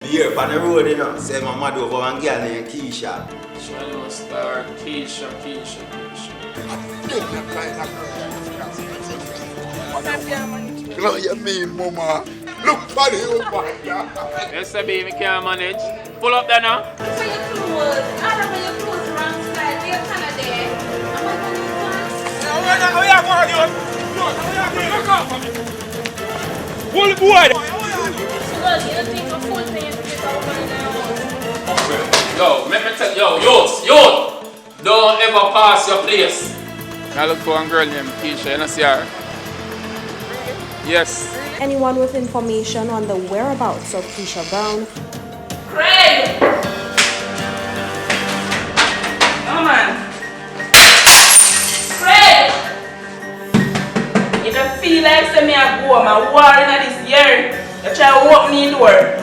Here on the road, you know, say my mother over one girl named Keisha. Shrimpster, Keisha. You know what you mean, mama? Look for the over here. Yes, baby, me can't manage. Pull up there now. For your clothes, I don't know your clothes wrong style. They're kind of there. I'm not going to Pull the boy. Yo, let me tell you, youth, don't ever pass your place. I look for one girl named Keisha, you know see her? Yes. Anyone with information on the whereabouts of Keisha Brown? Craig! Come on. Craig! If you feel like say me a go, I'm a war in this year. You try to open the door.